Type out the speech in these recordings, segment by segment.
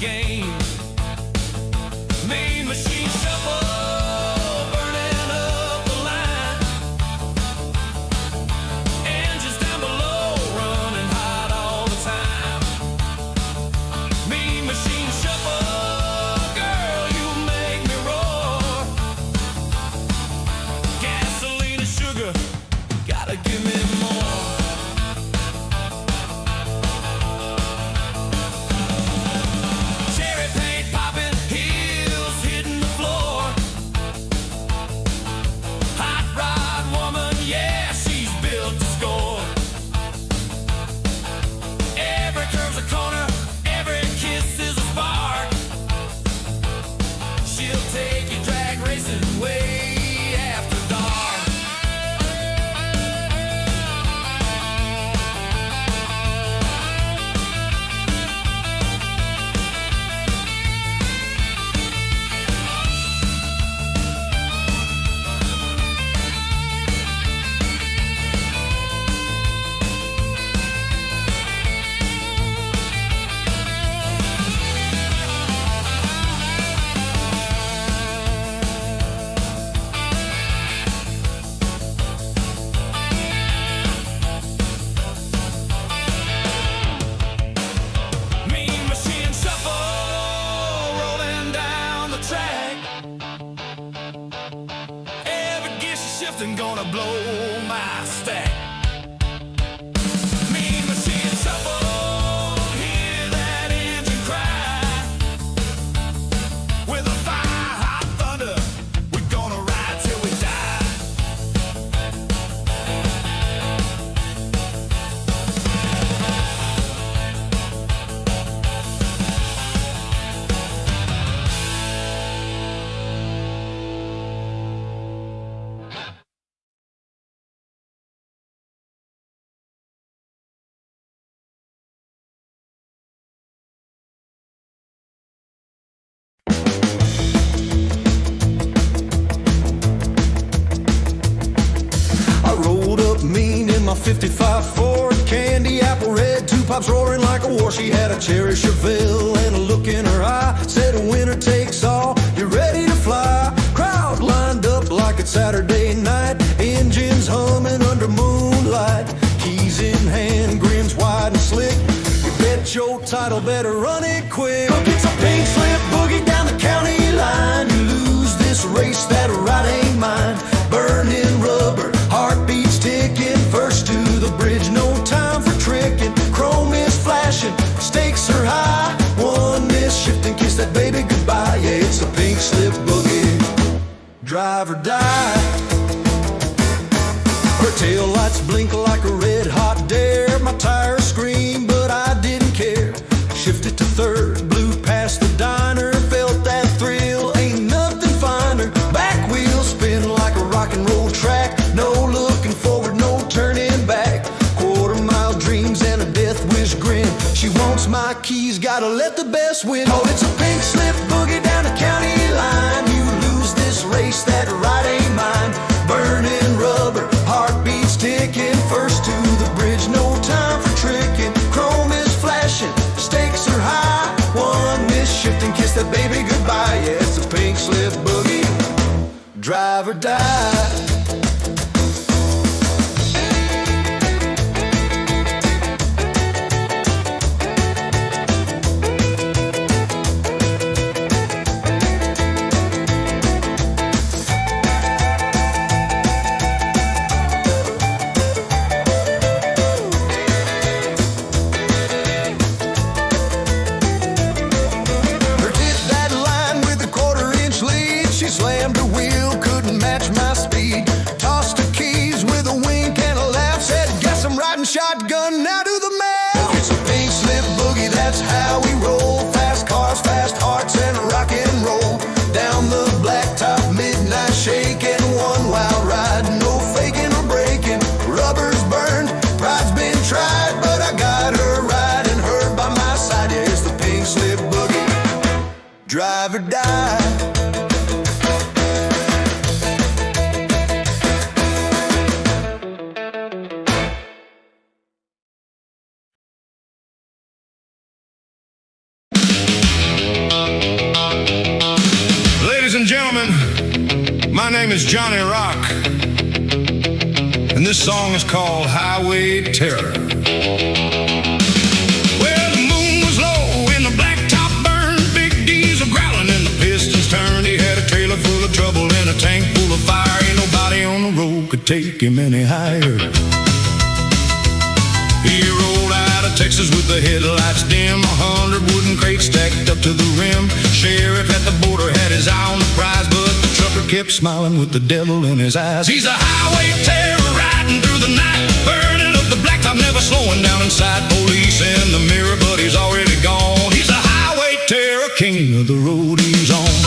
game. Mean machine shuffle, burning up the line. Engines down below, running hot all the time. Mean machine shuffle, girl, you make me roar. Gasoline and sugar, gotta give me more. Cherry paint popping, heels hitting the floor. Hot rod woman, yeah, she's built to score. Every curve's a corner, every kiss is a spark. She'll take you drag racing way after dark. Mean machine shuffle, rolling down the track. Every gear she's shifting gonna blow my stack. Mean machine shuffle, hear that engine cry. With a fire hot thunder, we're gonna ride till we die. I rolled up mean in my 55 Ford, candy apple red, two pipes roaring like a war. She had a cherry Chevelle and a look in her eye, said a winner takes all, you're ready to fly. Crowd lined up like it's Saturday night, engines humming under moonlight, keys in hand, grins wide and slick. You bet your title better run it quick. Look, it's a pink slip boogie down the county line. You lose this race, that right ain't mine. Burning rubber, heartbeats ticking, first to the bridge, no time for tricking. Chrome is flashing, stakes are high. One miss, shift and kiss that baby goodbye. Yeah, it's a pink slip boogie, drive or die. Her tail lights blink like a red hot dare. My tires scream, but I didn't care. Shifted to third, blew past the diner, felt that thrill, ain't nothing finer. Back wheels spin like a rock and roll track, no looking forward, no turning back. Quarter-mile dreams and a death wish grin. She wants my keys, gotta let the best win. Oh, it's a pink slip boogie down the county line. You lose this race, that right ain't mine. Burning rubber, heartbeats ticking, first to the bridge, no time for tricking. Chrome is flashing, stakes are high. One miss, shift and kiss that baby goodbye. Yeah, it's a pink slip boogie, drive or die. Her hit that line with a quarter-inch lead. She slammed her wheel, couldn't match my speed. Tossed her keys with a wink and a laugh, said, guess I'm riding shotgun, now do the math. It's a pink slip boogie, that's how we roll. Fast cars, fast hearts, and rock and roll. Down the blacktop, midnight shaking, one wild ride, no faking or breaking. Rubber's burned, pride's been tried, but I got her riding, her by my side. Yeah, it's the pink slip boogie, drive or die. my name is Johnny Rock, and this song is called Highway Terror. Well, the moon was low and the blacktop burned, big diesel growling and the pistons turned. He had a trailer full of trouble and a tank full of fire. Ain't nobody on the road could take him any higher. He rolled out of Texas with the headlights dim, 100 wooden crates stacked up to the rim. Sheriff at the border had his eye on the prize, but the trucker kept smiling with the devil in his eyes. He's a highway terror riding through the night, burning up the blacktop, never slowing down inside. Police in the mirror, but he's already gone. He's a highway terror, king of the road he's on.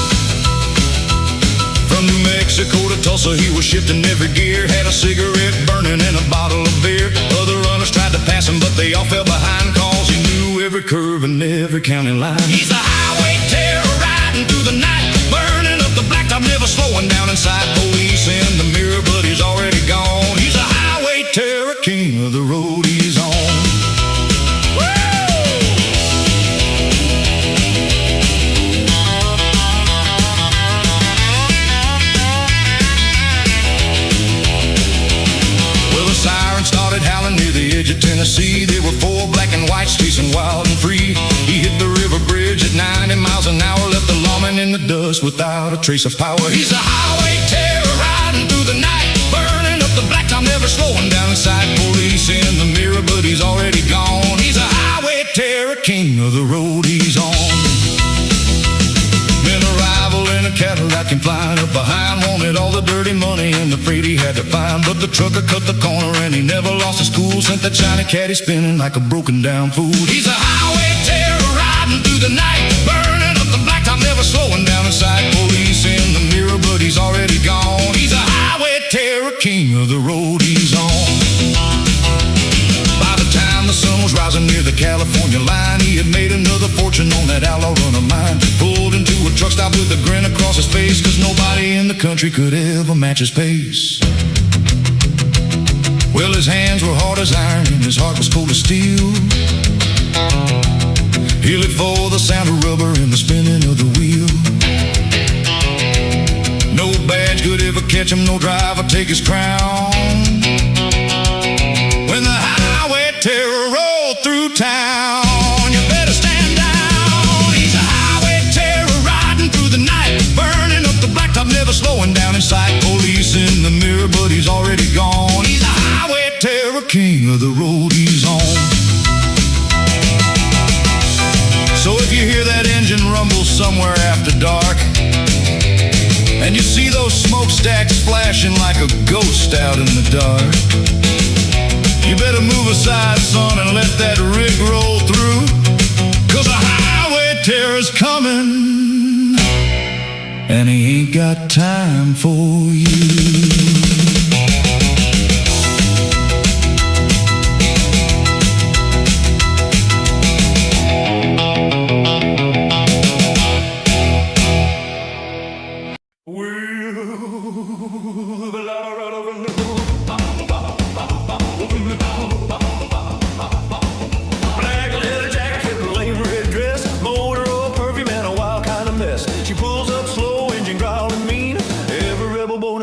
From New Mexico to Tulsa, he was shifting every gear, had a cigarette burning and a bottle of beer. Other runners tried to pass him, but they all fell behind, cause he knew every curve and every county line. He's a highway terror riding through the night, burning up the blacktop, never slowing down inside. Police in the mirror, but he's already gone. He's a highway terror, king of the road he's on. Started howling near the edge of Tennessee. There were 4 black and whites chasing wild and free. He hit the river bridge at 90 miles an hour, left the lawman in the dust without a trace of power. He's a highway terror riding through the night, burning up the blacktop, never slowing down inside. Police in the mirror, but he's already gone. He's a highway terror, king of the road he's on. Been a rival in a Cadillac and flying up behind, wanted all the dirty money and the freight he had to find. But the trucker cut the corner and he never lost his cool, sent that shiny caddy spinning like a broken down fool. He's a highway terror riding through the night, burning up the blacktop, never slowing down inside. Police in the mirror, but he's already gone. He's a highway terror, king of the road he's on. By the time the sun was rising near the California line, he had made another fortune on that outlaw run of mine. Pulled into a truck stop with a grin across his face, cause nobody in the country could ever match his pace. Well, his hands were hard as iron and his heart was cold as steel. He lived for the sound of rubber and the spinning of the wheel. No badge could ever catch him, no driver take his crown. When the highway terror rolled through town, you better stand down. He's a highway terror riding through the night, burning up the blacktop, never slowing down inside. Police in the mirror, but he's already gone. He's a highway terror, king of the road he's on. So if you hear that engine rumble somewhere after dark, and you see those smokestacks flashing like a ghost out in the dark, you better move aside, son, and let that rig roll through, cause a highway terror's coming, and he ain't got time for you.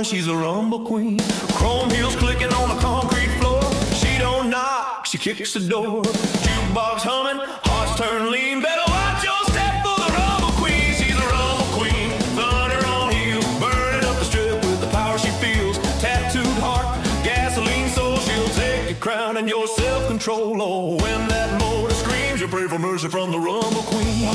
She's a rumble queen. Chrome heels clicking on the concrete floor. She don't knock, she kicks the door. Jukebox humming, hearts turn lean. Better watch your step for the rumble queen. She's a rumble queen, thunder on heels, burning up the strip with the power she feels. Tattooed heart, gasoline soul. She'll take your crown and your self-control. Oh, when that motor screams, you pray for mercy from the rumble queen.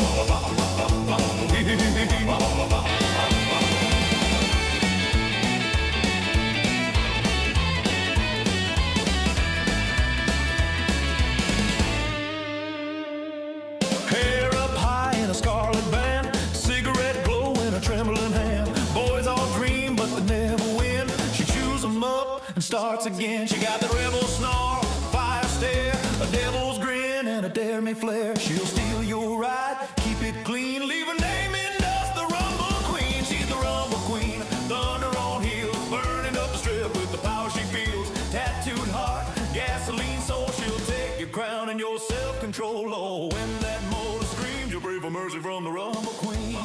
Starts again. She got the rebel snarl, fire stare, a devil's grin, and a dare me flare. She'll steal your ride, keep it clean, leave a name in dust. The rumble queen, she's the rumble queen. Thunder on heels, burning up the strip with the power she feels. Tattooed heart, gasoline soul. She'll take your crown and your self-control. Oh, when that motor screams, you pray for mercy from the rumble queen.